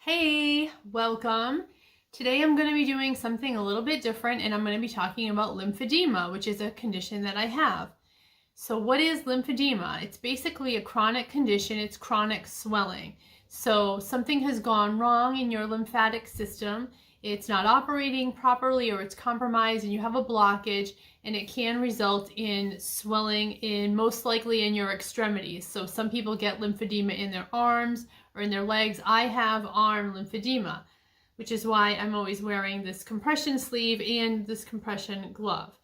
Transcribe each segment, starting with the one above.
Hey, welcome. Today I'm going to be doing something a little bit different and I'm going to be talking about lymphedema, which is a condition that I have. So what is lymphedema? It's basically a chronic condition. It's chronic swelling. So something has gone wrong in your lymphatic system. It's not operating properly or it's compromised and you have a blockage, and it can result in swelling most likely in your extremities. So some people get lymphedema in their arms or in their legs. I have arm lymphedema, which is why I'm always wearing this compression sleeve and this compression glove.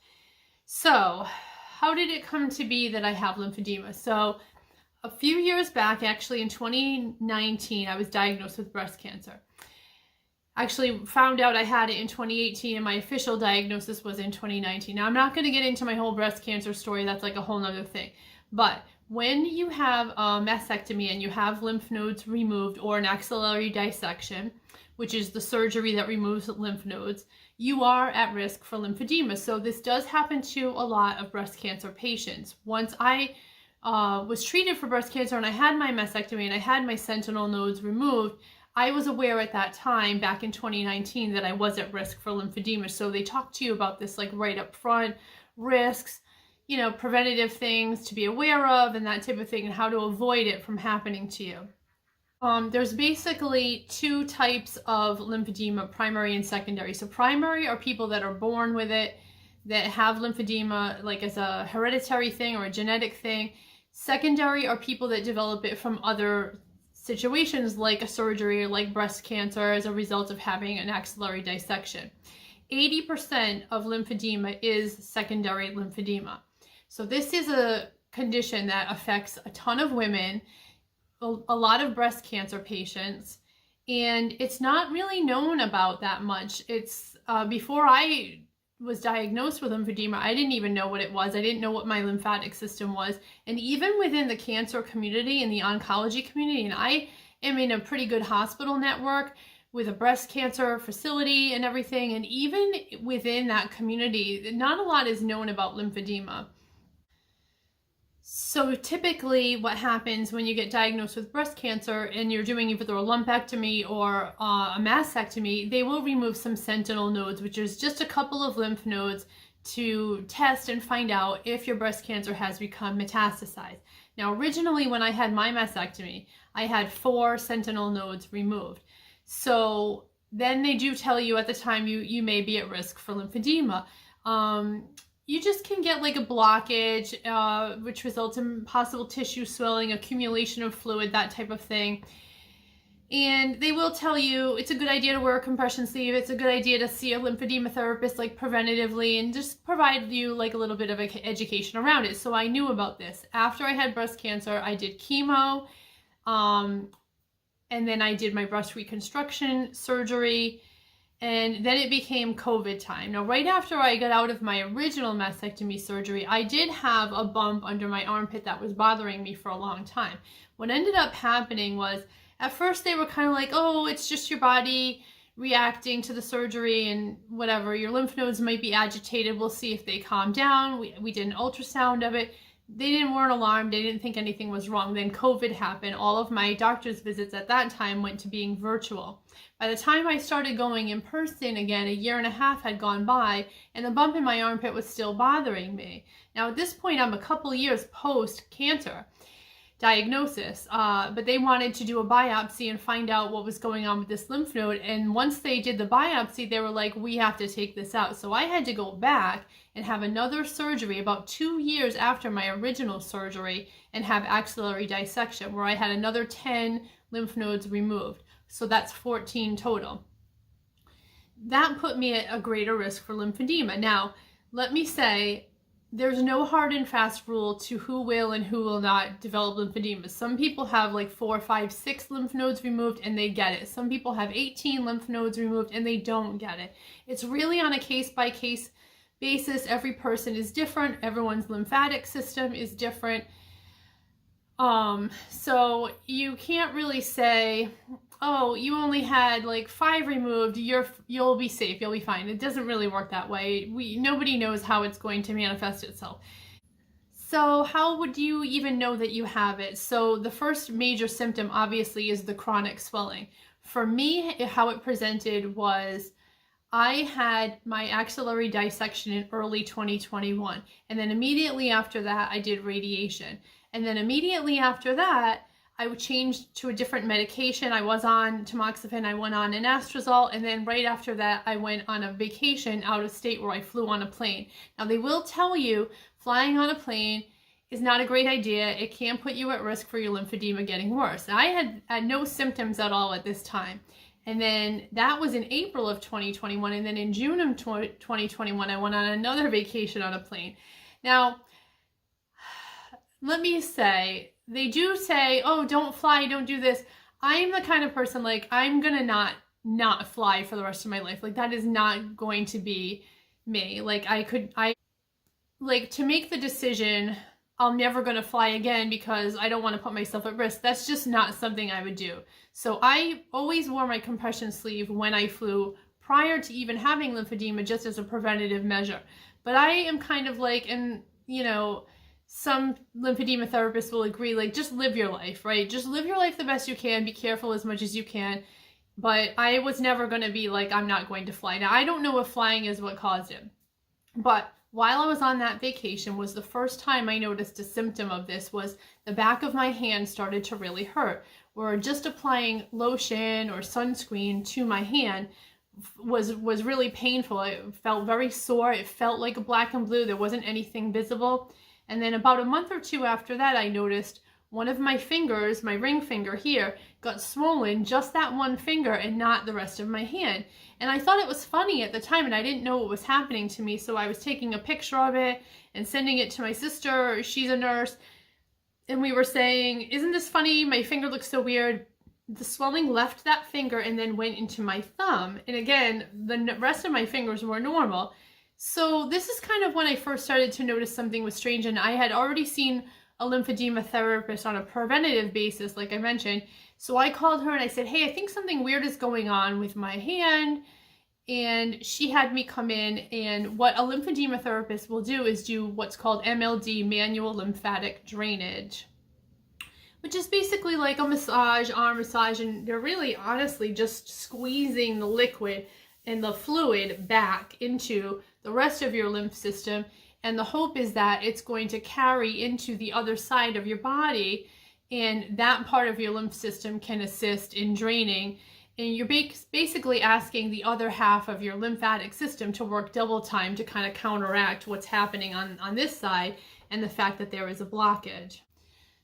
So how did it come to be that I have lymphedema? So a few years back, actually in 2019, I was diagnosed with breast cancer. Actually found out I had it in 2018 and my official diagnosis was in 2019. Now I'm not going to get into my whole breast cancer story. That's like a whole nother thing. But when you have a mastectomy and you have lymph nodes removed, or an axillary dissection, which is the surgery that removes lymph nodes, you are at risk for lymphedema. So this does happen to a lot of breast cancer patients. Once I was treated for breast cancer and I had my mastectomy and I had my sentinel nodes removed, I was aware at that time, back in 2019, that I was at risk for lymphedema. So they talk to you about this like right up front, risks, preventative things to be aware of and that type of thing, and how to avoid it from happening to you. There's basically two types of lymphedema, primary and secondary. So primary are people that are born with it, that have lymphedema like as a hereditary thing or a genetic thing. Secondary are people that develop it from other situations like a surgery, like breast cancer, as a result of having an axillary dissection. 80% of lymphedema is secondary lymphedema. So this is a condition that affects a ton of women, a lot of breast cancer patients, and it's not really known about that much. It's before I was diagnosed with lymphedema, I didn't even know what it was. I didn't know what my lymphatic system was. And even within the cancer community and the oncology community, and I am in a pretty good hospital network with a breast cancer facility and everything, and even within that community, not a lot is known about lymphedema. So typically what happens when you get diagnosed with breast cancer and you're doing either a lumpectomy or a mastectomy, they will remove some sentinel nodes, which is just a couple of lymph nodes to test and find out if your breast cancer has become metastasized. Now, originally when I had my mastectomy, I had 4 sentinel nodes removed. So then they do tell you at the time you may be at risk for lymphedema. You just can get like a blockage, which results in possible tissue swelling, accumulation of fluid, that type of thing. And they will tell you it's a good idea to wear a compression sleeve. It's a good idea to see a lymphedema therapist like preventatively, and just provide you like a little bit of education around it. So I knew about this. After I had breast cancer, I did chemo, and then I did my breast reconstruction surgery. And then it became COVID time. Now, right after I got out of my original mastectomy surgery, I did have a bump under my armpit that was bothering me for a long time. What ended up happening was, at first they were kind of like, oh, it's just your body reacting to the surgery and whatever. Your lymph nodes might be agitated. We'll see if they calm down. We did an ultrasound of it. They weren't alarmed. They didn't think anything was wrong. Then COVID happened. All of my doctor's visits at that time went to being virtual. By the time I started going in person again, 1.5 years had gone by, and the bump in my armpit was still bothering me. Now at this point, I'm a couple years post-cancer diagnosis, but they wanted to do a biopsy and find out what was going on with this lymph node. And once they did the biopsy, they were like, we have to take this out. So I had to go back and have another surgery about 2 years after my original surgery and have axillary dissection, where I had another 10 lymph nodes removed. So that's 14 total. That put me at a greater risk for lymphedema. Now, let me say, there's no hard and fast rule to who will and who will not develop lymphedema. Some people have like 4, 5, 6 lymph nodes removed and they get it. Some people have 18 lymph nodes removed and they don't get it. It's really on a case-by-case basis. Every person is different. Everyone's lymphatic system is different. So you can't really say, oh, you only had like 5 removed, you'll be safe, you'll be fine. It doesn't really work that way. Nobody knows how it's going to manifest itself. So how would you even know that you have it? So the first major symptom obviously is the chronic swelling. For me, how it presented was I had my axillary dissection in early 2021. And then immediately after that, I did radiation. And then immediately after that, I changed to a different medication. I was on tamoxifen, I went on anastrozole, and then right after that, I went on a vacation out of state where I flew on a plane. Now, they will tell you flying on a plane is not a great idea. It can put you at risk for your lymphedema getting worse. I had no symptoms at all at this time. And then that was in April of 2021. And then in June of 2021, I went on another vacation on a plane. Now, let me say, they do say, oh, don't fly, don't do this. I'm the kind of person, like, I'm going to not fly for the rest of my life. Like, that is not going to be me. Like, to make the decision, I'm never going to fly again because I don't want to put myself at risk. That's just not something I would do. So I always wore my compression sleeve when I flew prior to even having lymphedema, just as a preventative measure. But I am kind of like, and some lymphedema therapists will agree, like, just live your life, right? Just live your life the best you can. Be careful as much as you can. But I was never going to be like, I'm not going to fly. Now, I don't know if flying is what caused it. But while I was on that vacation was the first time I noticed a symptom of this was the back of my hand started to really hurt, where just applying lotion or sunscreen to my hand was really painful. It felt very sore. It felt like a black and blue. There wasn't anything visible. And then about a month or two after that, I noticed one of my fingers, my ring finger here, got swollen, just that one finger and not the rest of my hand. And I thought it was funny at the time, and I didn't know what was happening to me, so I was taking a picture of it and sending it to my sister. She's a nurse, and we were saying, isn't this funny? My finger looks so weird. The swelling left that finger and then went into my thumb. And again, the rest of my fingers were normal. So this is kind of when I first started to notice something was strange, and I had already seen a lymphedema therapist on a preventative basis, like I mentioned. So I called her and I said, hey, I think something weird is going on with my hand. And she had me come in, and what a lymphedema therapist will do is do what's called MLD, manual lymphatic drainage, which is basically like a massage, arm massage, and they're really honestly just squeezing the liquid and the fluid back into the rest of your lymph system. And the hope is that it's going to carry into the other side of your body, and that part of your lymph system can assist in draining. And you're basically asking the other half of your lymphatic system to work double time to kind of counteract what's happening on this side and the fact that there is a blockage.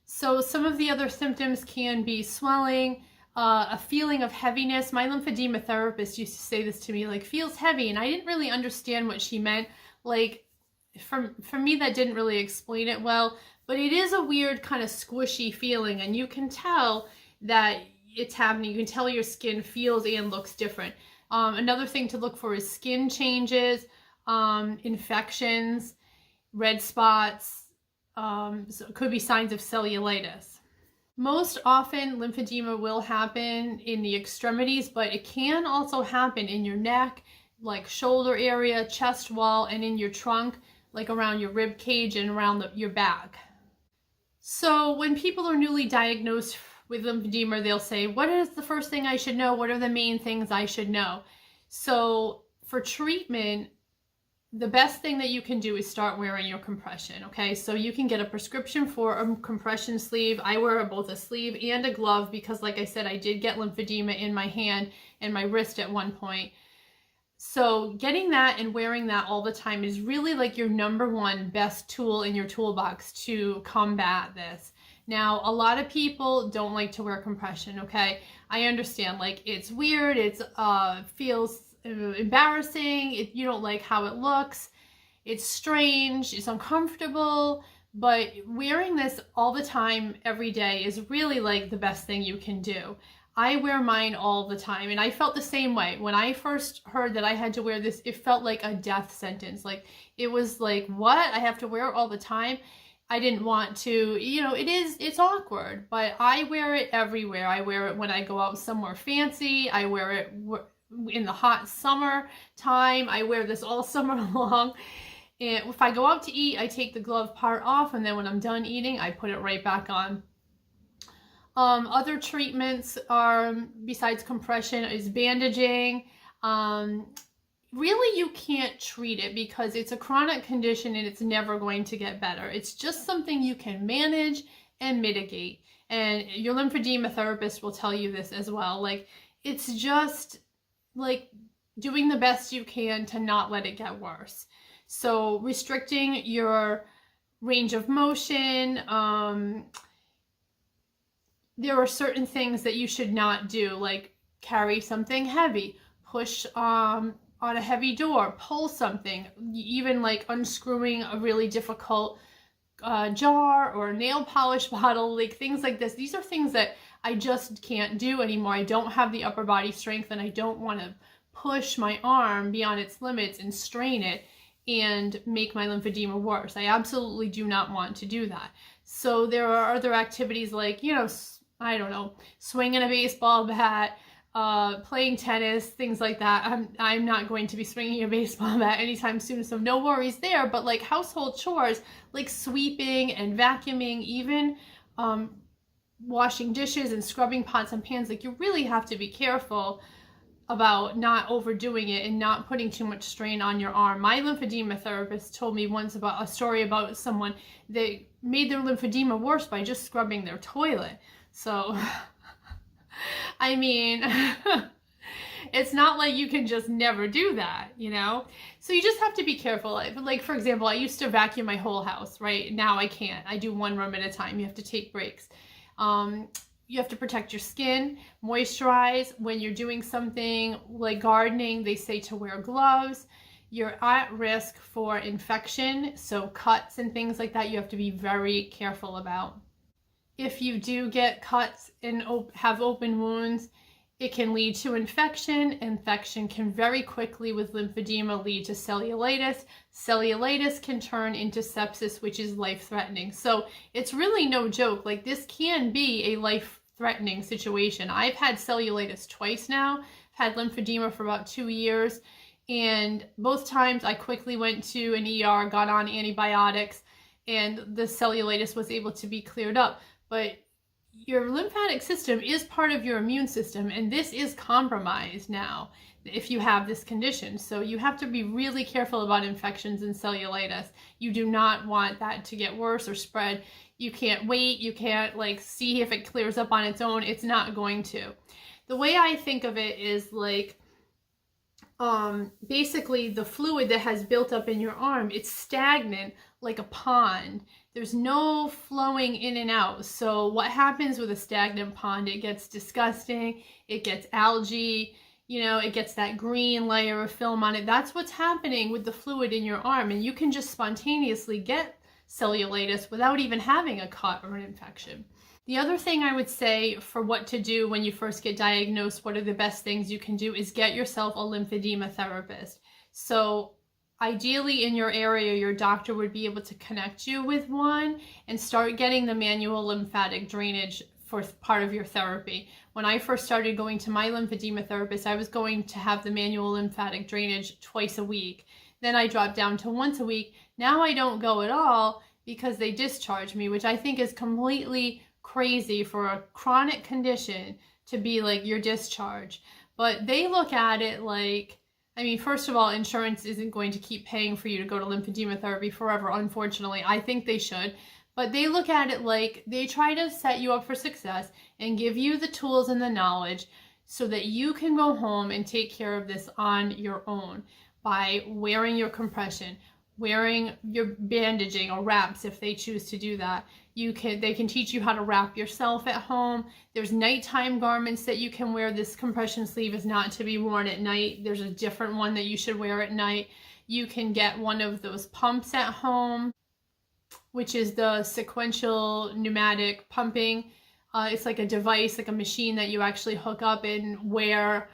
So some of the other symptoms can be swelling, a feeling of heaviness. My lymphedema therapist used to say this to me, like, feels heavy, and I didn't really understand what she meant. Like, for me, that didn't really explain it well, but it is a weird kind of squishy feeling, and you can tell that it's happening. You can tell your skin feels and looks different. Another thing to look for is skin changes, infections, red spots. So it could be signs of cellulitis. Most often, lymphedema will happen in the extremities, but it can also happen in your neck, like shoulder area, chest wall, and in your trunk, like around your rib cage and around your back. So when people are newly diagnosed with lymphedema, they'll say, what is the first thing I should know? What are the main things I should know? So for treatment, the best thing that you can do is start wearing your compression, okay? So you can get a prescription for a compression sleeve. I wear both a sleeve and a glove because, like I said, I did get lymphedema in my hand and my wrist at one point. So getting that and wearing that all the time is really like your number one best tool in your toolbox to combat this. Now, a lot of people don't like to wear compression, okay? I understand, like, it's weird, it feels embarrassing, you don't like how it looks, it's strange, it's uncomfortable, but wearing this all the time, every day, is really like the best thing you can do. I wear mine all the time, and I felt the same way. When I first heard that I had to wear this, it felt like a death sentence. Like, it was like, what? I have to wear it all the time? I didn't want to, it's awkward, but I wear it everywhere. I wear it when I go out somewhere fancy. I wear it in the hot summer time. I wear this all summer long. And if I go out to eat, I take the glove part off, and then when I'm done eating, I put it right back on. Other treatments are, besides compression, is bandaging. Really, you can't treat it because it's a chronic condition and it's never going to get better. It's just something you can manage and mitigate. And your lymphedema therapist will tell you this as well. Like, it's just like doing the best you can to not let it get worse. So restricting your range of motion, there are certain things that you should not do, like carry something heavy, push on a heavy door, pull something, even like unscrewing a really difficult jar or a nail polish bottle, like things like this. These are things that I just can't do anymore. I don't have the upper body strength, and I don't want to push my arm beyond its limits and strain it and make my lymphedema worse. I absolutely do not want to do that. So there are other activities like, you know, I don't know, swinging a baseball bat, playing tennis, things like that. I'm not going to be swinging a baseball bat anytime soon, so no worries there. But like household chores, like sweeping and vacuuming, even washing dishes and scrubbing pots and pans, like you really have to be careful about not overdoing it and not putting too much strain on your arm. My lymphedema therapist told me once about a story about someone that made their lymphedema worse by just scrubbing their toilet. So, I mean, it's not like you can just never do that, you know? So you just have to be careful. Like, for example, I used to vacuum my whole house, right? Now I can't. I do one room at a time. You have to take breaks. You have to protect your skin, moisturize. When you're doing something like gardening, they say to wear gloves. You're at risk for infection, so cuts and things like that you have to be very careful about. If you do get cuts and have open wounds, it can lead to infection. Infection can very quickly with lymphedema lead to cellulitis. Cellulitis can turn into sepsis, which is life-threatening. So it's really no joke. Like, this can be a life-threatening situation. I've had cellulitis twice now. I've had lymphedema for about 2 years. And both times I quickly went to an ER, got on antibiotics, and the cellulitis was able to be cleared up. But your lymphatic system is part of your immune system, and this is compromised now if you have this condition. So you have to be really careful about infections and cellulitis. You do not want that to get worse or spread. You can't wait. You can't like see if it clears up on its own. It's not going to. The way I think of it is like, basically the fluid that has built up in your arm, it's stagnant like a pond. There's no flowing in and out. So what happens with a stagnant pond? It gets disgusting. It gets algae, you know, it gets that green layer of film on it. That's what's happening with the fluid in your arm. And you can just spontaneously get cellulitis without even having a cut or an infection. The other thing I would say for what to do when you first get diagnosed, what are the best things you can do, is get yourself a lymphedema therapist. So ideally in your area, your doctor would be able to connect you with one and start getting the manual lymphatic drainage for part of your therapy. When I first started going to my lymphedema therapist, I was going to have the manual lymphatic drainage twice a week. Then I dropped down to once a week. Now I don't go at all because they discharge me, which I think is completely crazy for a chronic condition to be like your discharge. But they look at it like, I mean, first of all, insurance isn't going to keep paying for you to go to lymphedema therapy forever, unfortunately. I think they should. But they look at it like they try to set you up for success and give you the tools and the knowledge so that you can go home and take care of this on your own by wearing your compression, wearing your bandaging or wraps if they choose to do that. They can teach you how to wrap yourself at home. There's nighttime garments that you can wear. This compression sleeve is not to be worn at night. There's a different one that you should wear at night. You can get one of those pumps at home, which is the sequential pneumatic pumping. It's like a device, like a machine that you actually hook up and wear,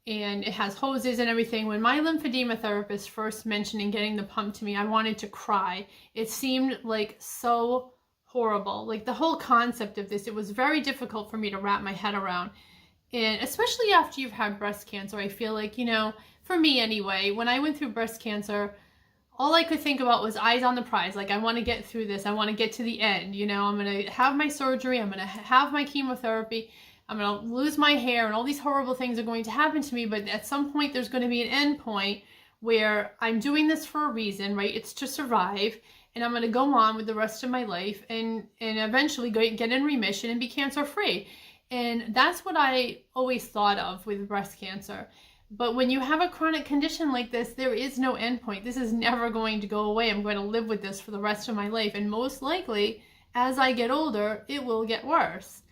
and it has hoses and everything. When my lymphedema therapist first mentioned getting the pump to me, I wanted to cry. It seemed like so horrible. Like the whole concept of this, it was very difficult for me to wrap my head around. And especially after you've had breast cancer, I feel like, you know, for me anyway, when I went through breast cancer, all I could think about was eyes on the prize. Like, I want to get through this. I want to get to the end. You know, I'm going to have my surgery. I'm going to have my chemotherapy. I'm going to lose my hair, and all these horrible things are going to happen to me. But at some point, there's going to be an end point where I'm doing this for a reason, right? It's to survive. And I'm going to go on with the rest of my life and eventually get in remission and be cancer free. And that's what I always thought of with breast cancer. But when you have a chronic condition like this, there is no endpoint. This is never going to go away. I'm going to live with this for the rest of my life. And most likely, as I get older, it will get worse.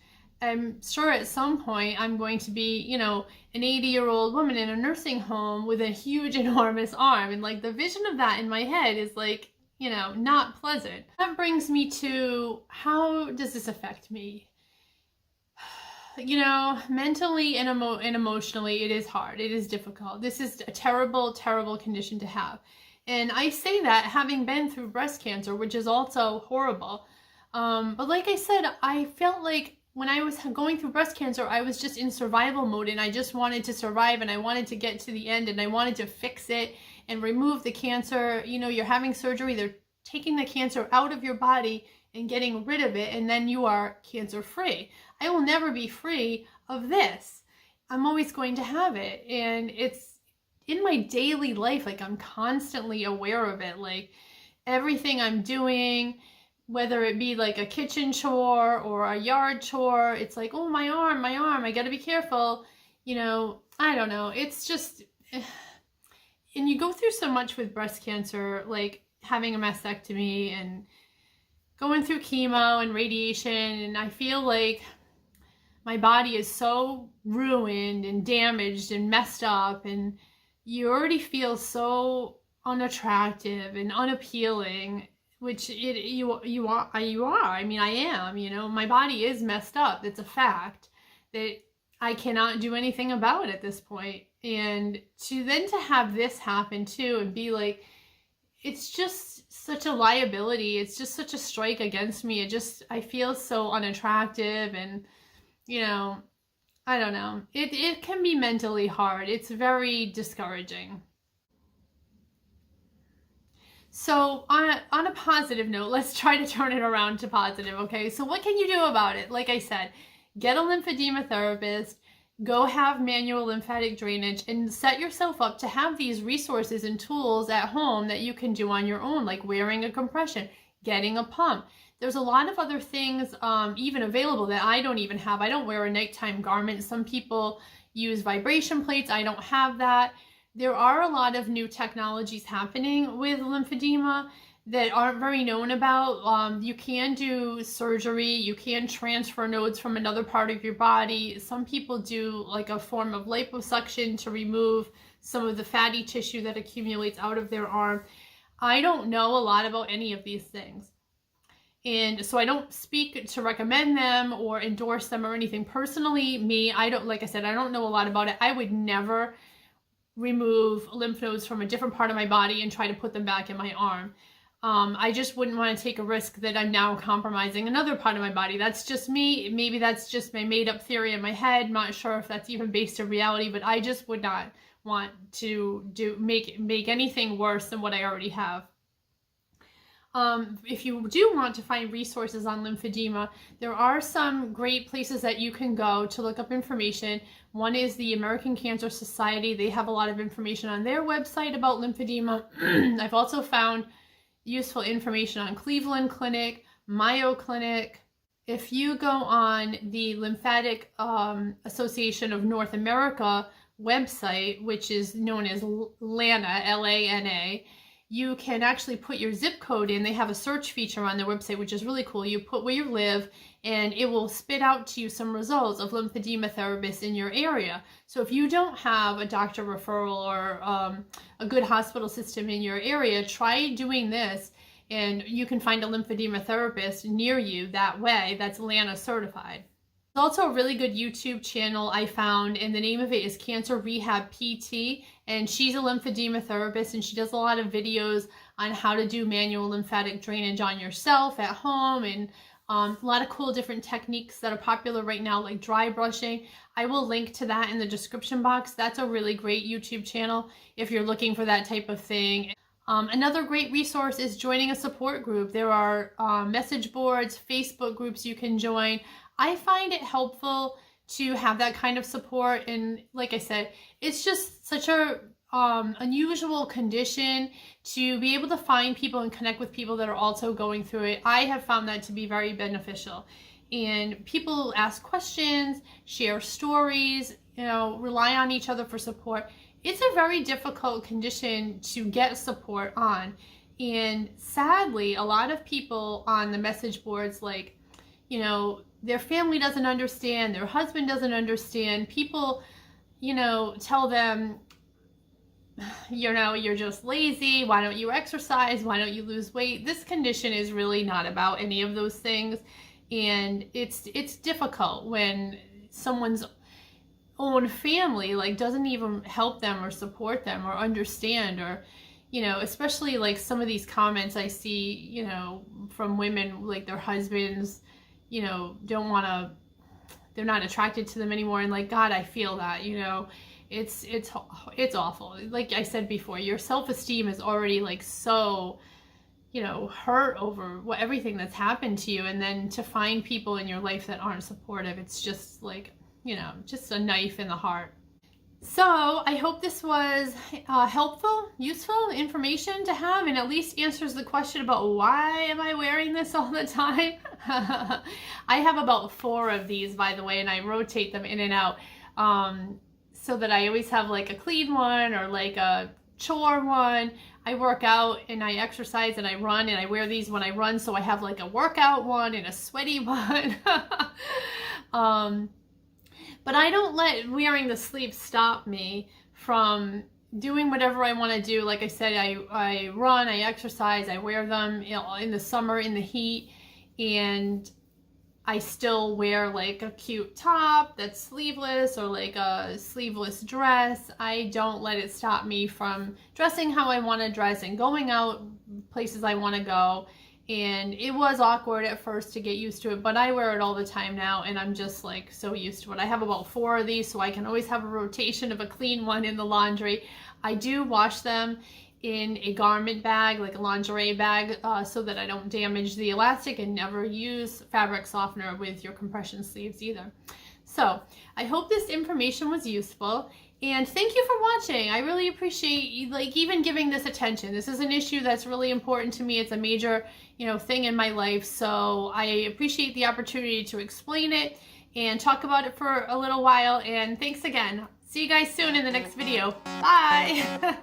I'm sure at some point I'm going to be, you know, an 80-year-old woman in a nursing home with a huge, enormous arm. And like the vision of that in my head is like, you know, not pleasant. That brings me to, how does this affect me? You know, mentally and emotionally, it is hard. It is difficult. This is a terrible, terrible condition to have. And I say that having been through breast cancer, which is also horrible. But like I said, I felt like when I was going through breast cancer, I was just in survival mode, and I just wanted to survive, and I wanted to get to the end, and I wanted to fix it and remove the cancer. You know, you're having surgery, they're taking the cancer out of your body and getting rid of it, and then you are cancer free. I will never be free of this. I'm always going to have it. And it's in my daily life, like I'm constantly aware of it. Like everything I'm doing, whether it be like a kitchen chore or a yard chore, it's like, oh, my arm, I gotta be careful. You know, I don't know. It's just, and you go through so much with breast cancer, like having a mastectomy and going through chemo and radiation, and I feel like my body is so ruined and damaged and messed up, and you already feel so unattractive and unappealing, which you are. I mean, I am, you know, my body is messed up. It's a fact that I cannot do anything about at this point. And to have this happen too and be like, it's just such a liability. It's just such a strike against me. I feel so unattractive, and, you know, I don't know. It can be mentally hard. It's very discouraging. So on a positive note, let's try to turn it around to positive, okay? So what can you do about it? Like I said, get a lymphedema therapist, go have manual lymphatic drainage, and set yourself up to have these resources and tools at home that you can do on your own, like wearing a compression, getting a pump. There's a lot of other things even available that I don't even have. I don't wear a nighttime garment. Some people use vibration plates. I don't have that. There are a lot of new technologies happening with lymphedema that aren't very known about. You can do surgery, you can transfer nodes from another part of your body. Some people do like a form of liposuction to remove some of the fatty tissue that accumulates out of their arm. I don't know a lot about any of these things. And so I don't speak to recommend them or endorse them or anything. Personally, like I said, I don't know a lot about it. I would never remove lymph nodes from a different part of my body and try to put them back in my arm. I just wouldn't want to take a risk that I'm now compromising another part of my body. That's just me. Maybe that's just my made up theory in my head. Not sure if that's even based in reality, but I just would not want to make anything worse than what I already have. If you do want to find resources on lymphedema, there are some great places that you can go to look up information. One is the American Cancer Society. They have a lot of information on their website about lymphedema. I've also found useful information on Cleveland Clinic, Mayo Clinic. If you go on the Lymphatic Association of North America website, which is known as LANA, L-A-N-A, you can actually put your zip code in. They have a search feature on their website, which is really cool. You put where you live, and it will spit out to you some results of lymphedema therapists in your area. So if you don't have a doctor referral or a good hospital system in your area, try doing this, and you can find a lymphedema therapist near you that way that's LANA certified. There's also a really good YouTube channel I found, and the name of it is Cancer Rehab PT, and she's a lymphedema therapist, and she does a lot of videos on how to do manual lymphatic drainage on yourself at home, and a lot of cool different techniques that are popular right now, like dry brushing. I will link to that in the description box. That's a really great YouTube channel if you're looking for that type of thing. Another great resource is joining a support group. There are message boards, Facebook groups you can join. I find it helpful to have that kind of support, and like I said, it's just such a unusual condition to be able to find people and connect with people that are also going through it. I have found that to be very beneficial, and people ask questions, share stories, rely on each other for support. It's a very difficult condition to get support on, and sadly a lot of people on the message boards, like, their family doesn't understand, their husband doesn't understand, people tell them, you're just lazy, why don't you exercise, why don't you lose weight. This condition is really not about any of those things, and it's difficult when someone's own family doesn't even help them or support them or understand, or especially like some of these comments I see from women, like their husbands don't want to, they're not attracted to them anymore, and like, God, I feel that, it's awful. Like I said before, your self-esteem is already like so hurt over everything that's happened to you, and then to find people in your life that aren't supportive, it's just like, just a knife in the heart. So I hope this was helpful, useful information to have, and at least answers the question about why am I wearing this all the time. I have about 4 of these, by the way, and I rotate them in and out, so that I always have like a clean one or like a chore one. I work out and I exercise and I run, and I wear these when I run, so I have like a workout one and a sweaty one. But I don't let wearing the sleeves stop me from doing whatever I want to do. Like I said, I run, I exercise, I wear them in the summer in the heat, and I still wear like a cute top that's sleeveless or like a sleeveless dress. I don't let it stop me from dressing how I want to dress and going out places I want to go. And it was awkward at first to get used to it, but I wear it all the time now, and I'm just like so used to it. I have about 4 of these, so I can always have a rotation of a clean one in the laundry. I do wash them in a garment bag, like a lingerie bag, so that I don't damage the elastic, and never use fabric softener with your compression sleeves either. So I hope this information was useful, and thank you for watching. I really appreciate even giving this attention. This is an issue that's really important to me. It's a major thing in my life, so I appreciate the opportunity to explain it and talk about it for a little while. And thanks again. See you guys soon in the next video. Bye.